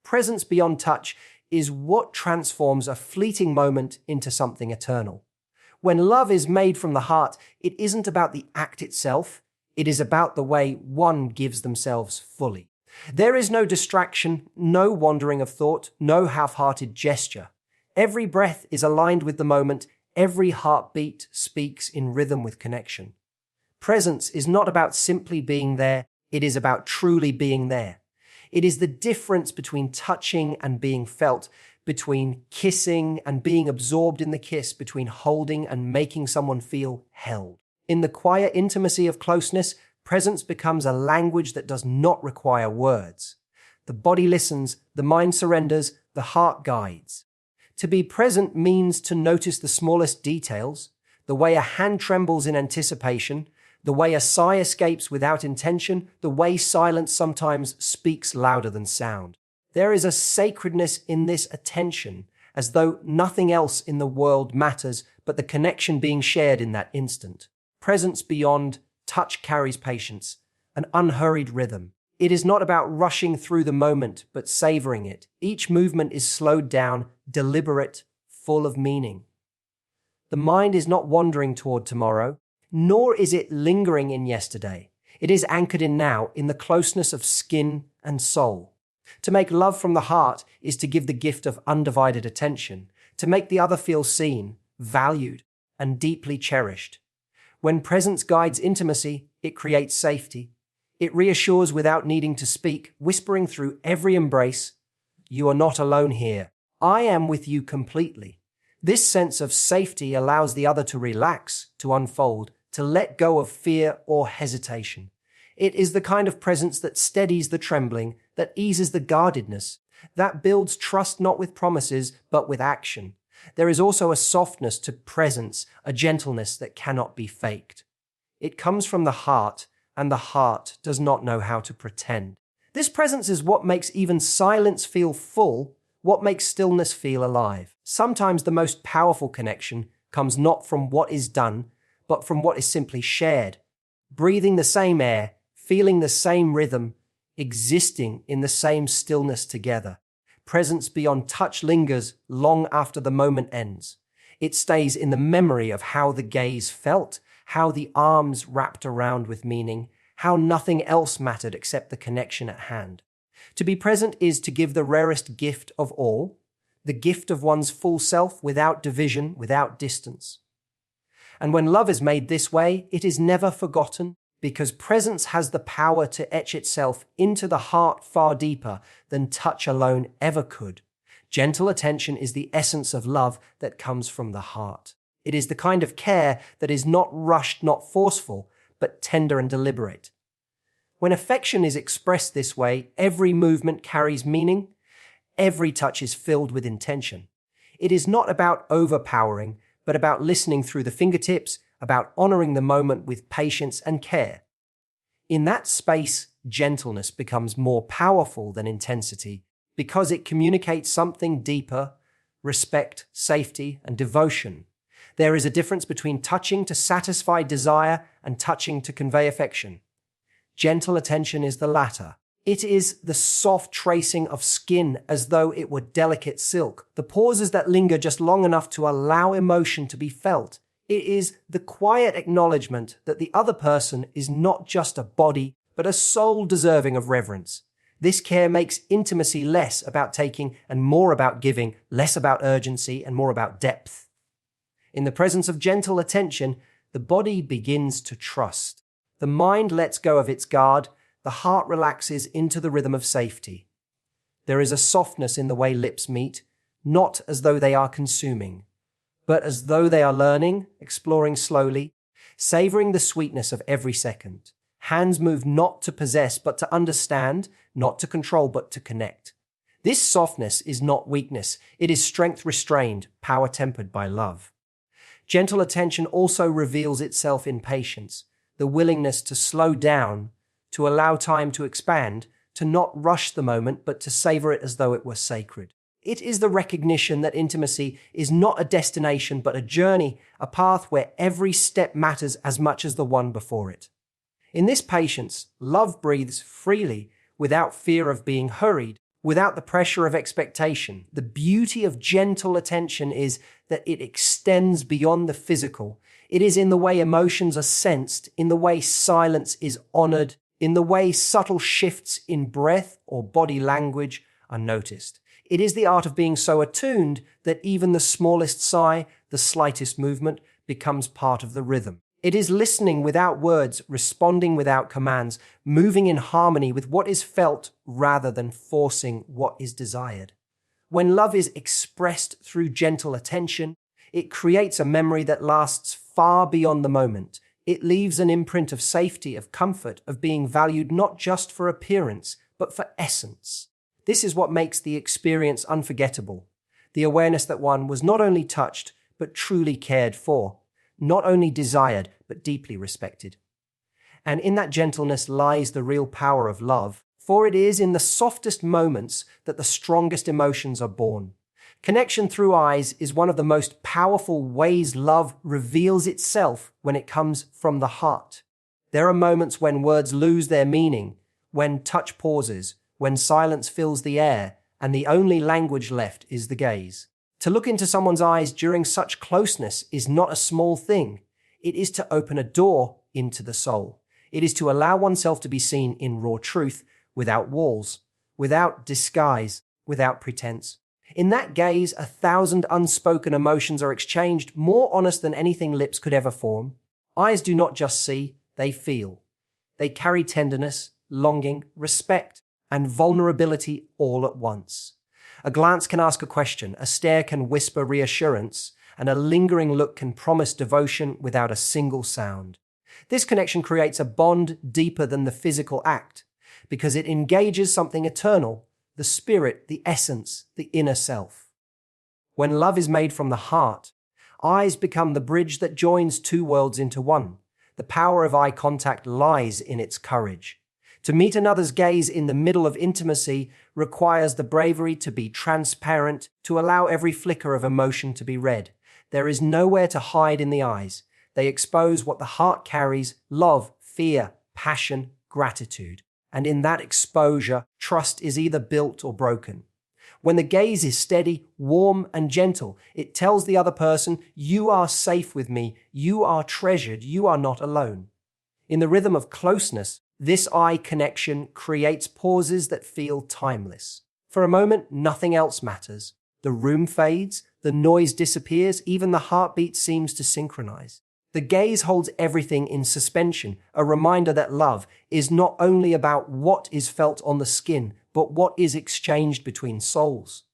Presence beyond touch is what transforms a fleeting moment into something eternal. When love is made from the heart, it isn't about the act itself, it is about the way one gives themselves fully. There is no distraction, no wandering of thought, no half-hearted gesture. Every breath is aligned with the moment, every heartbeat speaks in rhythm with connection. Presence is not about simply being there, it is about truly being there. It is the difference between touching and being felt, between kissing and being absorbed in the kiss, between holding and making someone feel held. In the quiet intimacy of closeness, presence becomes a language that does not require words. The body listens, the mind surrenders, the heart guides. To be present means to notice the smallest details, the way a hand trembles in anticipation, the way a sigh escapes without intention, the way silence sometimes speaks louder than sound. There is a sacredness in this attention, as though nothing else in the world matters but the connection being shared in that instant. Presence beyond touch carries patience, an unhurried rhythm. It is not about rushing through the moment, but savoring it. Each movement is slowed down, deliberate, full of meaning. The mind is not wandering toward tomorrow, nor is it lingering in yesterday. It is anchored in now, in the closeness of skin and soul. To make love from the heart is to give the gift of undivided attention, to make the other feel seen, valued, and deeply cherished. When presence guides intimacy, it creates safety. It reassures without needing to speak, whispering through every embrace, "You are not alone here. I am with you completely." This sense of safety allows the other to relax, to unfold, to let go of fear or hesitation. It is the kind of presence that steadies the trembling, that eases the guardedness, that builds trust not with promises, but with action. There is also a softness to presence, a gentleness that cannot be faked. It comes from the heart, and the heart does not know how to pretend. This presence is what makes even silence feel full, what makes stillness feel alive. Sometimes the most powerful connection comes not from what is done, but from what is simply shared. Breathing the same air, feeling the same rhythm, existing in the same stillness together. Presence beyond touch lingers long after the moment ends. It stays in the memory of how the gaze felt, how the arms wrapped around with meaning, how nothing else mattered except the connection at hand. To be present is to give the rarest gift of all, the gift of one's full self without division, without distance. And when love is made this way, it is never forgotten, because presence has the power to etch itself into the heart far deeper than touch alone ever could. Gentle attention is the essence of love that comes from the heart. It is the kind of care that is not rushed, not forceful, but tender and deliberate. When affection is expressed this way, every movement carries meaning, every touch is filled with intention. It is not about overpowering, but about listening through the fingertips, about honoring the moment with patience and care. In that space, gentleness becomes more powerful than intensity because it communicates something deeper: respect, safety, and devotion. There is a difference between touching to satisfy desire and touching to convey affection. Gentle attention is the latter. It is the soft tracing of skin as though it were delicate silk, the pauses that linger just long enough to allow emotion to be felt. It is the quiet acknowledgement that the other person is not just a body, but a soul deserving of reverence. This care makes intimacy less about taking and more about giving, less about urgency and more about depth. In the presence of gentle attention, the body begins to trust. The mind lets go of its guard, the heart relaxes into the rhythm of safety. There is a softness in the way lips meet, not as though they are consuming, but as though they are learning, exploring slowly, savoring the sweetness of every second. Hands move not to possess, but to understand, not to control, but to connect. This softness is not weakness. It is strength restrained, power tempered by love. Gentle attention also reveals itself in patience, the willingness to slow down, to allow time to expand, to not rush the moment, but to savor it as though it were sacred. It is the recognition that intimacy is not a destination, but a journey, a path where every step matters as much as the one before it. In this patience, love breathes freely, without fear of being hurried, without the pressure of expectation. The beauty of gentle attention is that it extends beyond the physical. It is in the way emotions are sensed, in the way silence is honored, in the way subtle shifts in breath or body language are noticed. It is the art of being so attuned that even the smallest sigh, the slightest movement, becomes part of the rhythm. It is listening without words, responding without commands, moving in harmony with what is felt rather than forcing what is desired. When love is expressed through gentle attention, it creates a memory that lasts far beyond the moment. It leaves an imprint of safety, of comfort, of being valued not just for appearance, but for essence. This is what makes the experience unforgettable. The awareness that one was not only touched, but truly cared for. Not only desired, but deeply respected. And in that gentleness lies the real power of love, for it is in the softest moments that the strongest emotions are born. Connection through eyes is one of the most powerful ways love reveals itself when it comes from the heart. There are moments when words lose their meaning, when touch pauses, when silence fills the air, and the only language left is the gaze. To look into someone's eyes during such closeness is not a small thing. It is to open a door into the soul. It is to allow oneself to be seen in raw truth, without walls, without disguise, without pretense. In that gaze, 1,000 unspoken emotions are exchanged, more honest than anything lips could ever form. Eyes do not just see, they feel. They carry tenderness, longing, respect, and vulnerability all at once. A glance can ask a question, a stare can whisper reassurance, and a lingering look can promise devotion without a single sound. This connection creates a bond deeper than the physical act, because it engages something eternal, the spirit, the essence, the inner self. When love is made from the heart, eyes become the bridge that joins two worlds into one. The power of eye contact lies in its courage. To meet another's gaze in the middle of intimacy requires the bravery to be transparent, to allow every flicker of emotion to be read. There is nowhere to hide in the eyes. They expose what the heart carries: love, fear, passion, gratitude. And in that exposure, trust is either built or broken. When the gaze is steady, warm, and gentle, it tells the other person, you are safe with me, you are treasured, you are not alone. In the rhythm of closeness, this eye connection creates pauses that feel timeless. For a moment, nothing else matters. The room fades, the noise disappears, even the heartbeat seems to synchronize. The gaze holds everything in suspension, a reminder that love is not only about what is felt on the skin, but what is exchanged between souls.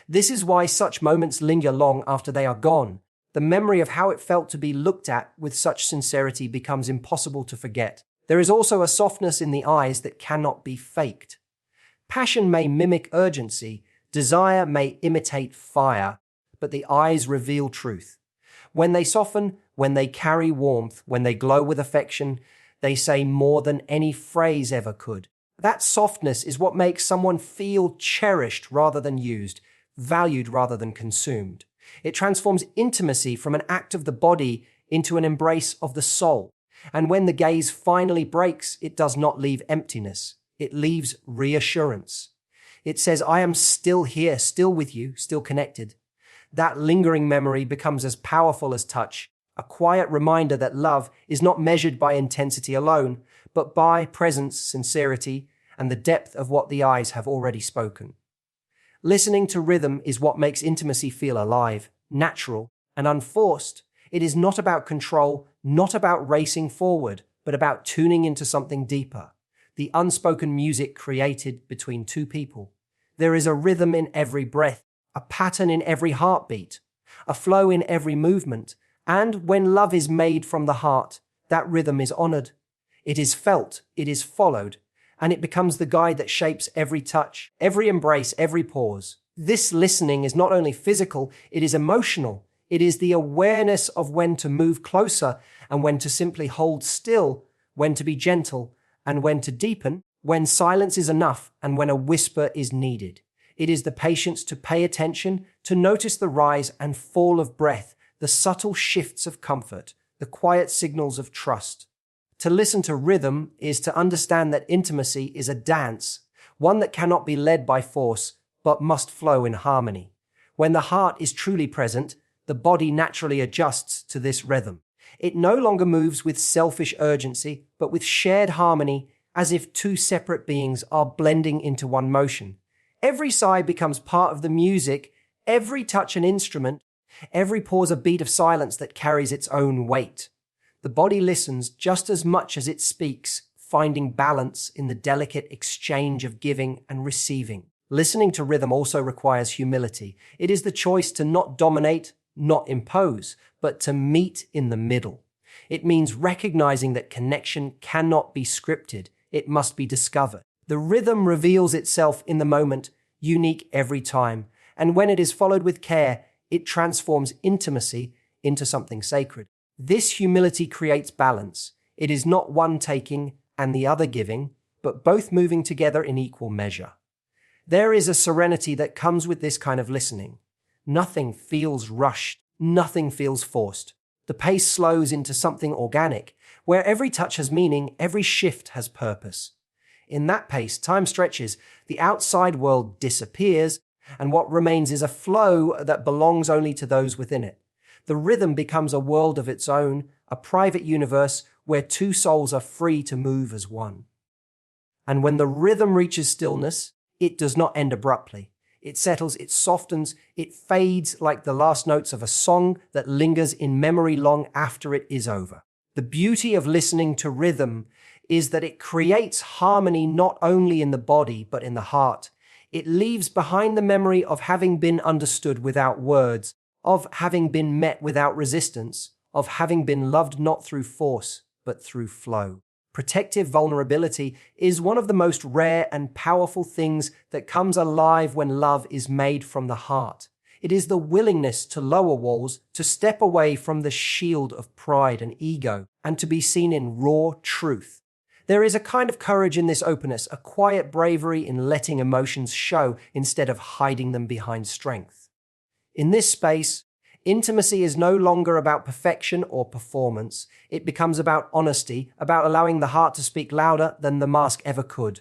This is why such moments linger long after they are gone. The memory of how it felt to be looked at with such sincerity becomes impossible to forget. There is also a softness in the eyes that cannot be faked. Passion may mimic urgency, desire may imitate fire, but the eyes reveal truth. When they soften, when they carry warmth, when they glow with affection, they say more than any phrase ever could. That softness is what makes someone feel cherished rather than used, valued rather than consumed. It transforms intimacy from an act of the body into an embrace of the soul. And when the gaze finally breaks, it does not leave emptiness. It leaves reassurance. It says, I am still here, still with you, still connected. That lingering memory becomes as powerful as touch, a quiet reminder that love is not measured by intensity alone, but by presence, sincerity, and the depth of what the eyes have already spoken. Listening to rhythm is what makes intimacy feel alive, natural, and unforced. It is not about control, not about racing forward, but about tuning into something deeper, the unspoken music created between two people. There is a rhythm in every breath, a pattern in every heartbeat, a flow in every movement, and when love is made from the heart, that rhythm is honored. It is felt, it is followed, and it becomes the guide that shapes every touch, every embrace, every pause. This listening is not only physical, it is emotional. It is the awareness of when to move closer and when to simply hold still, when to be gentle and when to deepen, when silence is enough and when a whisper is needed. It is the patience to pay attention, to notice the rise and fall of breath, the subtle shifts of comfort, the quiet signals of trust. To listen to rhythm is to understand that intimacy is a dance, one that cannot be led by force, but must flow in harmony. When the heart is truly present, the body naturally adjusts to this rhythm. It no longer moves with selfish urgency, but with shared harmony, as if two separate beings are blending into one motion. Every sigh becomes part of the music, every touch an instrument, every pause a beat of silence that carries its own weight. The body listens just as much as it speaks, finding balance in the delicate exchange of giving and receiving. Listening to rhythm also requires humility. It is the choice to not dominate, not impose, but to meet in the middle. It means recognizing that connection cannot be scripted, it must be discovered. The rhythm reveals itself in the moment, unique every time, and when it is followed with care, it transforms intimacy into something sacred. This humility creates balance. It is not one taking and the other giving, but both moving together in equal measure. There is a serenity that comes with this kind of listening. Nothing feels rushed, nothing feels forced. The pace slows into something organic, where every touch has meaning, every shift has purpose. In that pace, time stretches, the outside world disappears, and what remains is a flow that belongs only to those within it. The rhythm becomes a world of its own, a private universe where two souls are free to move as one. And when the rhythm reaches stillness, it does not end abruptly. It settles, it softens, it fades like the last notes of a song that lingers in memory long after it is over. The beauty of listening to rhythm is that it creates harmony not only in the body but in the heart. It leaves behind the memory of having been understood without words, of having been met without resistance, of having been loved not through force but through flow. Protective vulnerability is one of the most rare and powerful things that comes alive when love is made from the heart. It is the willingness to lower walls, to step away from the shield of pride and ego, and to be seen in raw truth. There is a kind of courage in this openness, a quiet bravery in letting emotions show instead of hiding them behind strength. In this space, intimacy is no longer about perfection or performance. It becomes about honesty, about allowing the heart to speak louder than the mask ever could.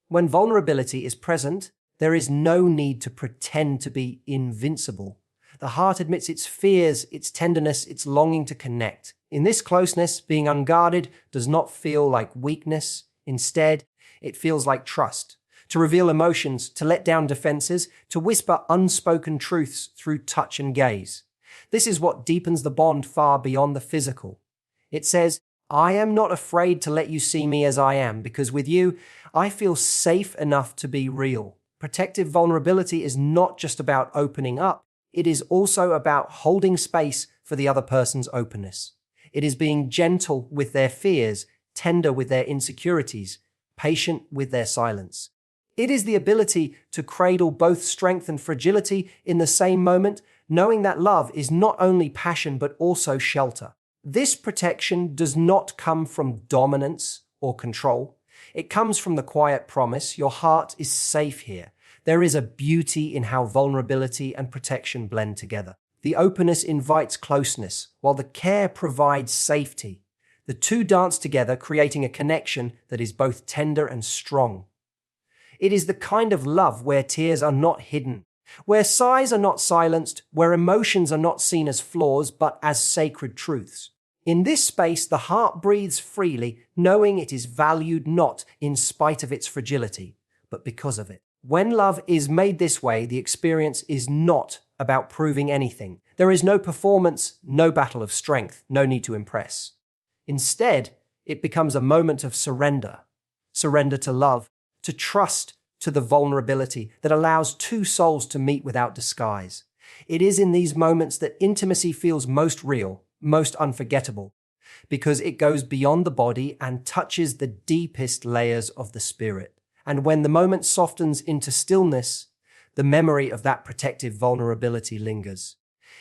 When vulnerability is present, there is no need to pretend to be invincible. The heart admits its fears, its tenderness, its longing to connect. In this closeness, being unguarded does not feel like weakness. Instead, it feels like trust. To reveal emotions, to let down defenses, to whisper unspoken truths through touch and gaze. This is what deepens the bond far beyond the physical. It says, I am not afraid to let you see me as I am, because with you, I feel safe enough to be real. Protective vulnerability is not just about opening up, it is also about holding space for the other person's openness. It is being gentle with their fears, tender with their insecurities, patient with their silence. It is the ability to cradle both strength and fragility in the same moment, knowing that love is not only passion but also shelter. This protection does not come from dominance or control. It comes from the quiet promise, your heart is safe here. There is a beauty in how vulnerability and protection blend together. The openness invites closeness, while the care provides safety. The two dance together, creating a connection that is both tender and strong. It is the kind of love where tears are not hidden, where sighs are not silenced, where emotions are not seen as flaws but as sacred truths. In this space, the heart breathes freely, knowing it is valued not in spite of its fragility, but because of it. When love is made this way, the experience is not about proving anything. There is no performance, no battle of strength, no need to impress. Instead, it becomes a moment of surrender. Surrender to love, to trust, to the vulnerability that allows two souls to meet without disguise. It is in these moments that intimacy feels most real, most unforgettable, because it goes beyond the body and touches the deepest layers of the spirit. And when the moment softens into stillness, the memory of that protective vulnerability lingers.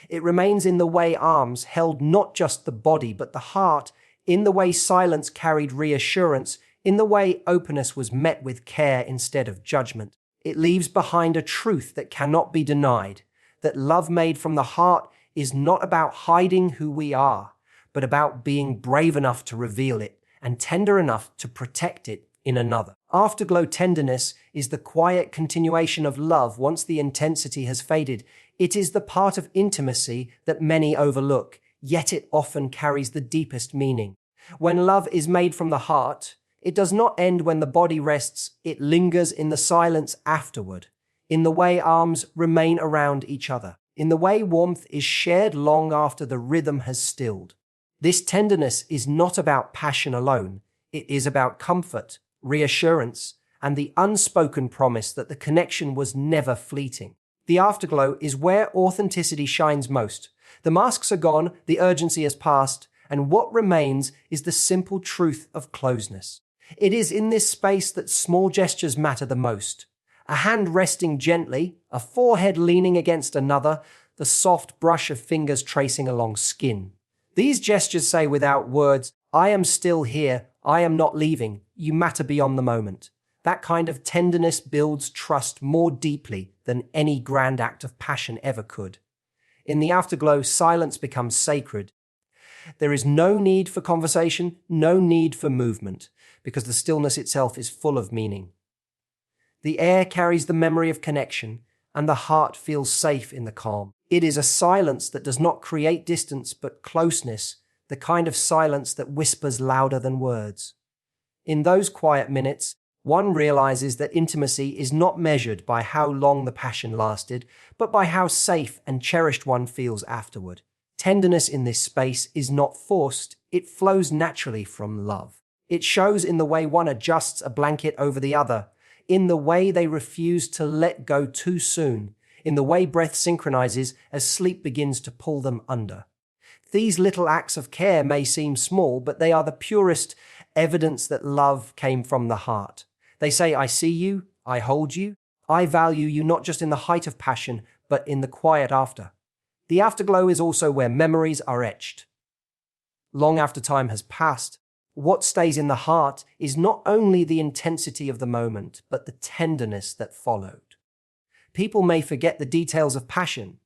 It remains in the way arms held not just the body but the heart, in the way silence carried reassurance, in the way openness was met with care instead of judgment. It leaves behind a truth that cannot be denied, that love made from the heart is not about hiding who we are, but about being brave enough to reveal it and tender enough to protect it in another. Afterglow tenderness is the quiet continuation of love once the intensity has faded. It is the part of intimacy that many overlook, yet it often carries the deepest meaning. When love is made from the heart, it does not end when the body rests, it lingers in the silence afterward, in the way arms remain around each other, in the way warmth is shared long after the rhythm has stilled. This tenderness is not about passion alone, it is about comfort, reassurance, and the unspoken promise that the connection was never fleeting. The afterglow is where authenticity shines most. The masks are gone, the urgency has passed, and what remains is the simple truth of closeness. It is in this space that small gestures matter the most. A hand resting gently, a forehead leaning against another, the soft brush of fingers tracing along skin. These gestures say without words, I am still here, I am not leaving, you matter beyond the moment. That kind of tenderness builds trust more deeply than any grand act of passion ever could. In the afterglow, silence becomes sacred. There is no need for conversation, no need for movement, because the stillness itself is full of meaning. The air carries the memory of connection, and the heart feels safe in the calm. It is a silence that does not create distance but closeness, the kind of silence that whispers louder than words. In those quiet minutes, one realizes that intimacy is not measured by how long the passion lasted, but by how safe and cherished one feels afterward. Tenderness in this space is not forced, it flows naturally from love. It shows in the way one adjusts a blanket over the other, in the way they refuse to let go too soon, in the way breath synchronizes as sleep begins to pull them under. These little acts of care may seem small, but they are the purest evidence that love came from the heart. They say, I see you, I hold you, I value you not just in the height of passion, but in the quiet after. The afterglow is also where memories are etched. Long after time has passed, what stays in the heart is not only the intensity of the moment, but the tenderness that followed. People may forget the details of passion,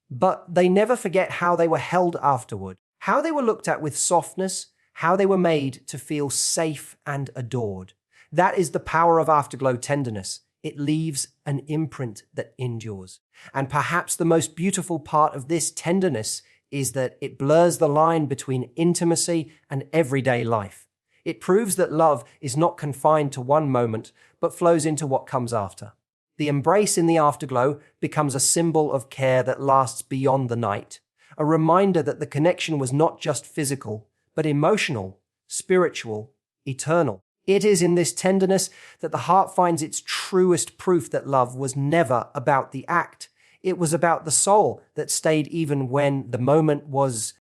but they never forget how they were held afterward, how they were looked at with softness, how they were made to feel safe and adored. That is the power of afterglow tenderness. It leaves an imprint that endures. And perhaps the most beautiful part of this tenderness is that it blurs the line between intimacy and everyday life. It proves that love is not confined to one moment, but flows into what comes after. The embrace in the afterglow becomes a symbol of care that lasts beyond the night, a reminder that the connection was not just physical, but emotional, spiritual, eternal. It is in this tenderness that the heart finds its truest proof that love was never about the act. It was about the soul that stayed even when the moment was